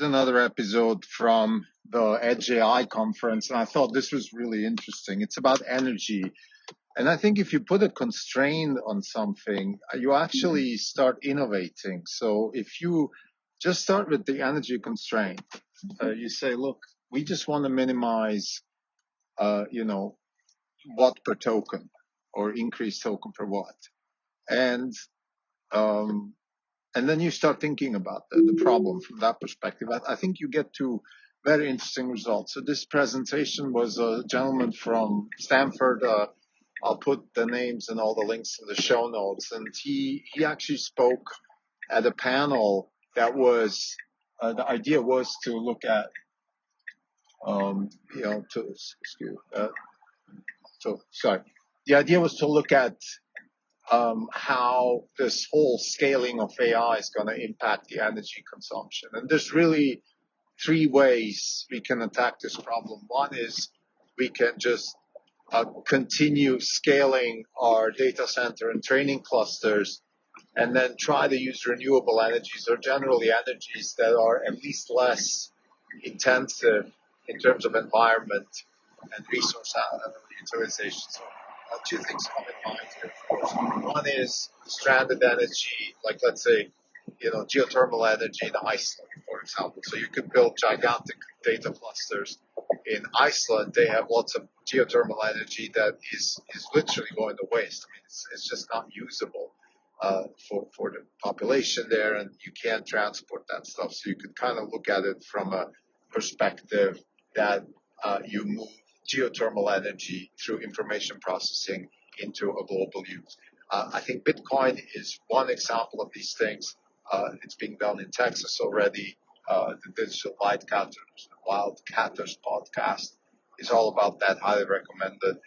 Another episode from the Edge AI conference, and I thought this was really interesting. It's about energy. And I think if you put a constraint on something, you actually start innovating. So if you just start with the energy constraint, you say, look, we just want to minimize, watt per token or increase token per watt. And um, and then you start thinking about the problem from that perspective. I think you get to very interesting results. So this presentation was a gentleman from Stanford. I'll put the names and all the links in the show notes. And he actually spoke at a panel that was, the idea was to look at, the idea was to look at how this whole scaling of AI is going to impact the energy consumption. And there's really three ways we can attack this problem. One is we can just continue scaling our data center and training clusters and then try to use renewable energies or generally energies that are at least less intensive in terms of environment and resource utilization. So two things come in mind here, of course. One is stranded energy, like let's say, geothermal energy in Iceland, for example. So you could build gigantic data clusters in Iceland. They have lots of geothermal energy that is literally going to waste. I mean, it's just not usable for the population there, and you can't transport that stuff. So you could kind of look at it from a perspective that you move geothermal energy through information processing into a global use. I think Bitcoin is one example of these things. It's being done in Texas already. The Digital Wildcatters podcast is all about that. Highly recommended,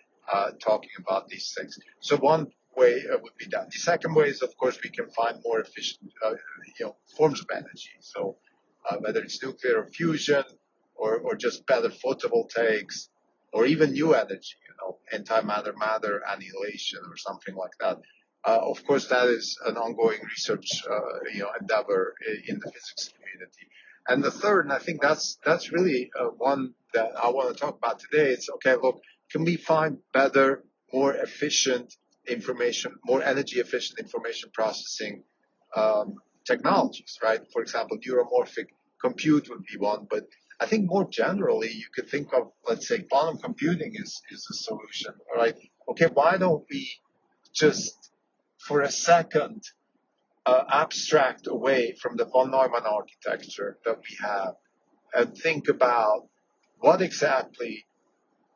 talking about these things. So one way would be that. The second way is, of course, we can find more efficient, forms of energy. So whether it's nuclear fusion or just better photovoltaics, or even new energy, antimatter-matter annihilation or something like that. Of course, that is an ongoing research, endeavor in the physics community. And the third, and I think that's really one that I want to talk about today. It's okay. Look, can we find better, more efficient information, more energy efficient information processing technologies, right? For example, neuromorphic compute would be one, but I think more generally, you could think of, let's say, quantum computing is a solution, right? Okay, why don't we just, for a second, abstract away from the von Neumann architecture that we have and think about what exactly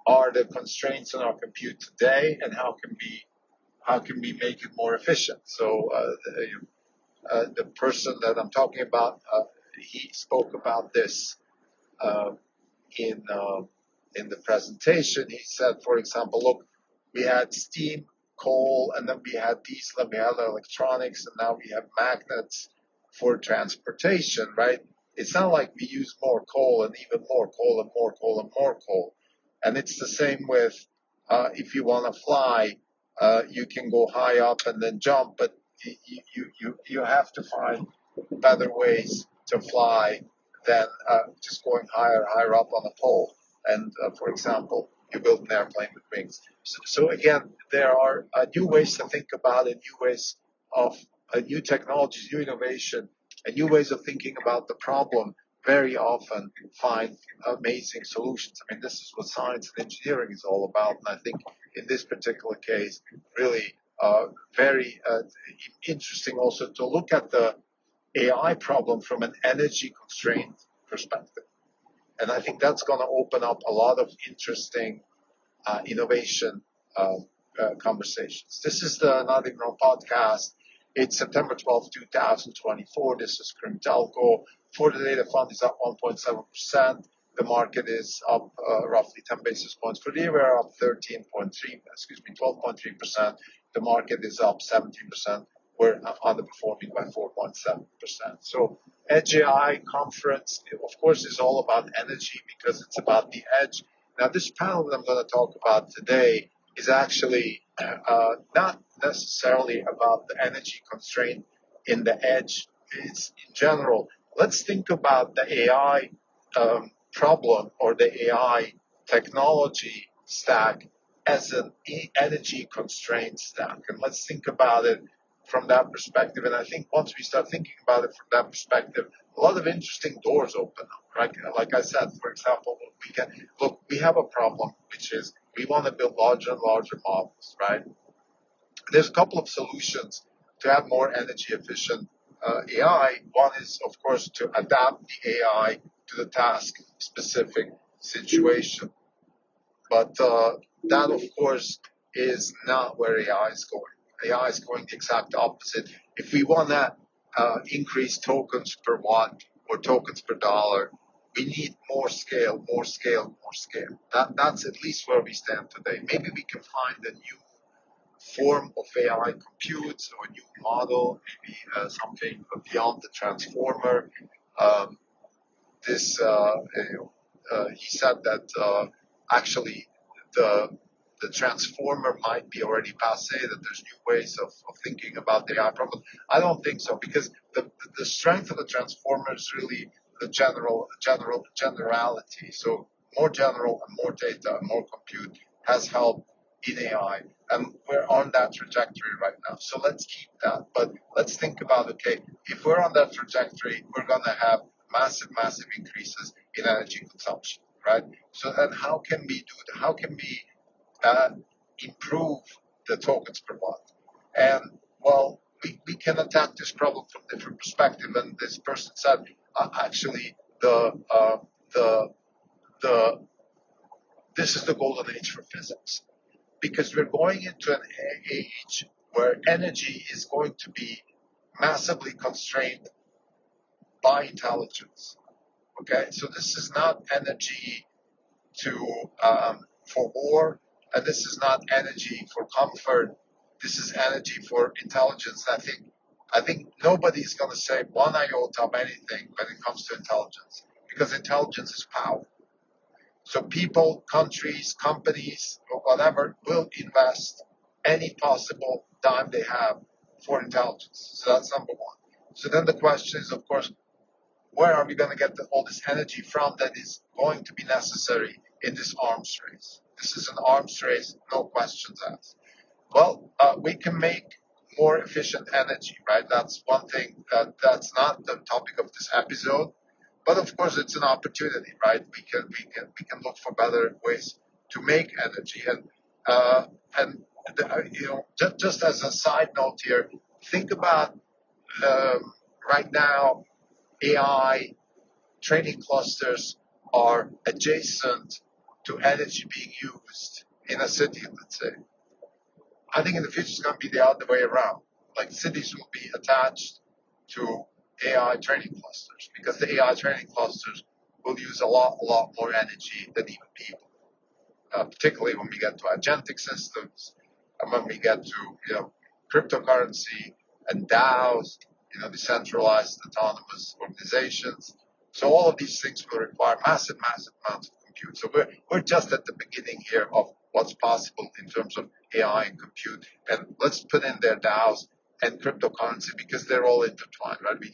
are the constraints on our compute today and how can we make it more efficient? So the person that I'm talking about, he spoke about this in the presentation. He said, for example, look, we had steam, coal, and then we had diesel, and we had electronics, and now we have magnets for transportation, right? It's not like we use more coal and even more coal and more coal and more coal. And it's the same with if you want to fly, you can go high up and then jump, but you have to find better ways to fly than just going higher up on a pole. And for example, you build an airplane with wings. So again, there are new ways to think about it, new ways of new technologies, new innovation, and new ways of thinking about the problem very often find amazing solutions. I mean, this is what science and engineering is all about. And I think in this particular case, really very interesting also to look at the AI problem from an energy constraint perspective. And I think that's going to open up a lot of interesting innovation conversations. This is the Not Even Wrong podcast. It's September 12th, 2024. This is Krim Telco. For the data fund is up 1.7%. The market is up roughly 10 basis points. For the year, we're up 12.3%. The market is up 17%. We're underperforming by 4.7%. So Edge AI conference, of course, is all about energy because it's about the edge. Now, this panel that I'm going to talk about today is actually not necessarily about the energy constraint in the edge. It's in general let's think about the AI problem or the AI technology stack as an energy constraint stack. And let's think about it from that perspective. And I think once we start thinking about it from that perspective, a lot of interesting doors open up, right? Like I said, for example, we have a problem, which is we want to build larger and larger models, right? There's a couple of solutions to have more energy efficient AI. One is, of course, to adapt the AI to the task specific situation. But that, of course, is not where AI is going. AI is going the exact opposite. If we want to increase tokens per watt or tokens per dollar, we need more scale, more scale, more scale. That's at least where we stand today. Maybe we can find a new form of AI compute, so a new model, maybe something beyond the transformer. Um, he said that actually the transformer might be already passé, that there's new ways of thinking about the AI problem. I don't think so, because the strength of the transformer is really the generality. So more general and more data and more compute has helped in AI. And we're on that trajectory right now. So let's keep that. But let's think about, okay, if we're on that trajectory, we're going to have massive, massive increases in energy consumption, right? So then how can we do that? How can we improve the tokens per watt? And well, we can attack this problem from different perspective. And this person said, actually, this is the golden age for physics, because we're going into an age where energy is going to be massively constrained by intelligence. Okay, so this is not energy for war, and this is not energy for comfort. This is energy for intelligence. I think nobody's going to say one iota of anything when it comes to intelligence, because intelligence is power. So people, countries, companies, or whatever will invest any possible dime they have for intelligence. So that's number one. So then the question is, of course, where are we going to get all this energy from that is going to be necessary in this arms race? This is an arms race, no questions asked. Well, we can make more efficient energy, right? That's one thing that's not the topic of this episode, but of course it's an opportunity, right? We can look for better ways to make energy, and just as a side note here, think about right now AI training clusters are adjacent to energy being used in a city, let's say. I think in the future it's going to be the other way around. Like cities will be attached to AI training clusters, because the AI training clusters will use a lot more energy than even people, particularly when we get to agentic systems and when we get to cryptocurrency and DAOs, decentralized autonomous organizations. So all of these things will require massive amounts of compute. So we're just at the beginning here of what's possible in terms of AI and compute. And let's put in there DAOs and cryptocurrency, because they're all intertwined, right? You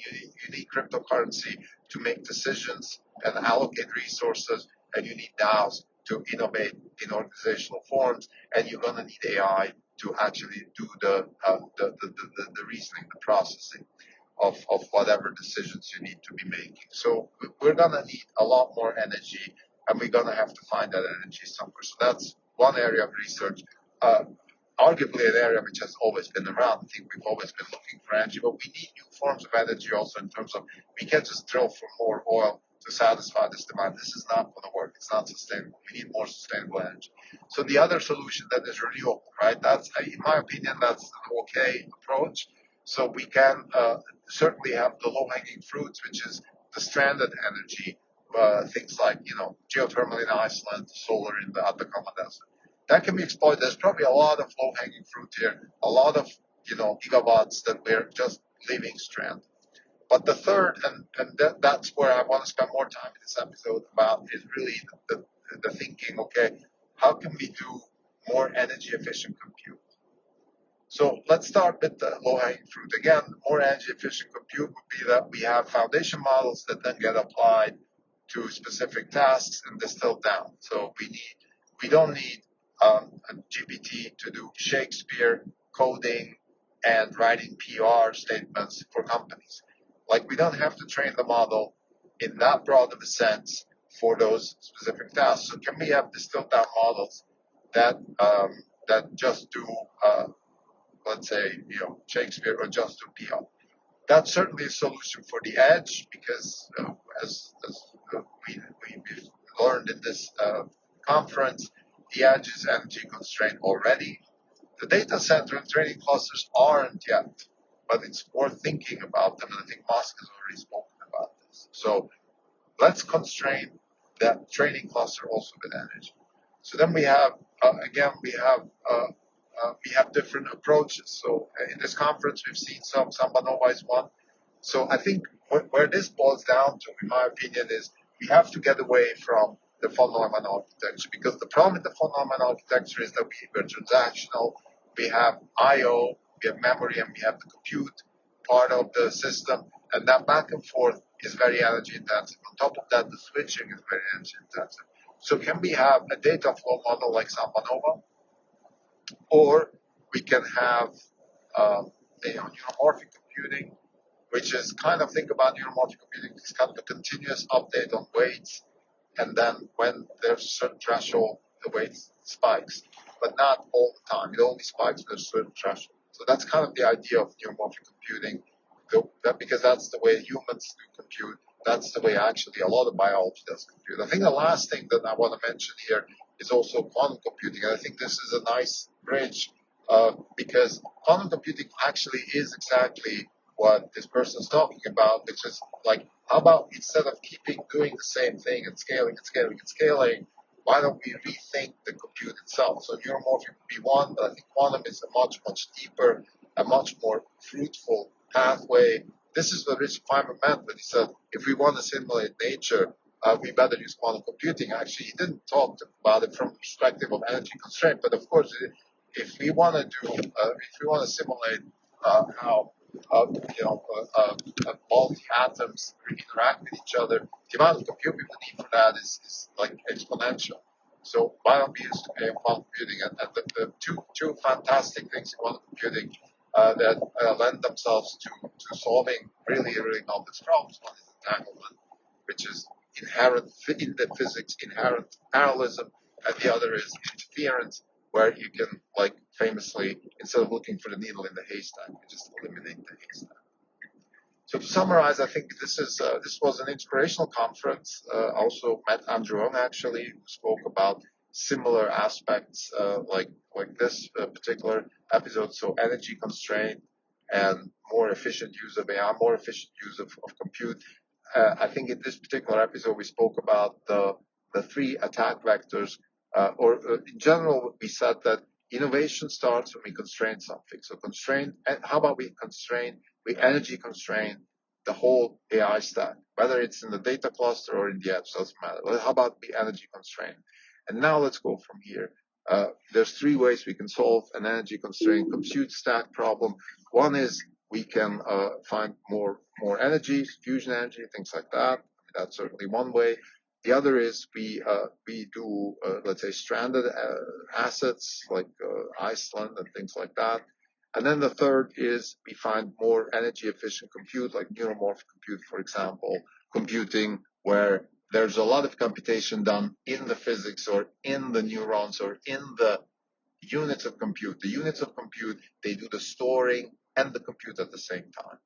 need cryptocurrency to make decisions and allocate resources, and you need DAOs to innovate in organizational forms, and you're going to need AI to actually do the reasoning, the processing of whatever decisions you need to be making. So we're going to need a lot more energy, and we're going to have to find that energy somewhere. So that's one area of research, arguably an area which has always been around. I think we've always been looking for energy, but we need new forms of energy also, in terms of we can't just drill for more oil to satisfy this demand. This is not going to work. It's not sustainable. We need more sustainable energy. So the other solution that is renewable, right? That's, in my opinion, that's an okay approach. So we can certainly have the low-hanging fruits, which is the stranded energy, things like geothermal in Iceland, solar in the Atacama Desert. That can be exploited. There's probably a lot of low-hanging fruit here, a lot of gigawatts that we're just leaving stranded. But the third, and that's where I want to spend more time in this episode about, is really the thinking. Okay, how can we do more energy efficient compute? So let's start with the low-hanging fruit. Again, more energy-efficient compute would be that we have foundation models that then get applied to specific tasks and distilled down. So we don't need a GPT to do Shakespeare coding and writing PR statements for companies. Like we don't have to train the model in that broad of a sense for those specific tasks. So can we have distilled down models that that just do let's say, Shakespeare or just do PR? That's certainly a solution for the edge because we've learned in this conference, the edge is energy constrained already. The data center and training clusters aren't yet, but it's worth thinking about them, and I think Musk has already spoken about this. So let's constrain that training cluster also with energy. So then we have, we have different approaches. So in this conference, we've seen some Banova is one. So I think where this boils down to, in my opinion, is we have to get away from the von Neumann architecture, because the problem with the von Neumann architecture is that we're transactional, we have I/O, we have memory, and we have the compute part of the system, and that back and forth is very energy intensive. On top of that, the switching is very energy intensive. So can we have a data flow model like Sambanova, or we can have neuromorphic computing, which is kind of, think about neuromorphic computing, it's kind of a continuous update on weights, and then when there's a certain threshold, the weight spikes, but not all the time. It only spikes when there's a certain threshold. So that's kind of the idea of neuromorphic computing, because that's the way humans do compute. That's the way actually a lot of biology does compute. I think the last thing that I want to mention here is also quantum computing. And I think this is a nice bridge because quantum computing actually is exactly what this person is talking about, which is like, how about instead of doing the same thing and scaling and scaling and scaling, why don't we rethink the compute itself? So neuromorphic would be one, but I think quantum is a much, much deeper, a much more fruitful pathway. This is what Richard Feynman meant when he said, if we want to simulate nature, we better use quantum computing. Actually, he didn't talk about it from the perspective of energy constraint, but of course, if we want to simulate how multi-atoms interact with each other, the amount of compute we would need for that is like exponential. So why don't we use quantum computing? And the two fantastic things in quantum computing that lend themselves to solving really, really complex problems. One is entanglement, which is inherent in the physics, inherent parallelism, and the other is interference, where you can, like famously, instead of looking for the needle in the haystack, you just eliminate the haystack. So to summarize, I think this was an inspirational conference. Also met Andrew Ng, actually, who spoke about similar aspects like this particular episode. So energy constraint and more efficient use of AI, more efficient use of compute. I think in this particular episode we spoke about the three attack vectors, in general we said that innovation starts when we constrain something. So how about we energy constrain the whole AI stack, whether it's in the data cluster or in the edge, doesn't matter. How about we energy constrain? And now let's go from here. There's three ways we can solve an energy constrained compute stack problem. One is we can find more energy, fusion energy, things like that. That's certainly one way. The other is we do let's say stranded assets like Iceland and things like that. And then the third is we find more energy efficient compute, like neuromorphic compute, for example, computing where there's a lot of computation done in the physics or in the neurons or in the units of compute. The units of compute, they do the storing and the compute at the same time.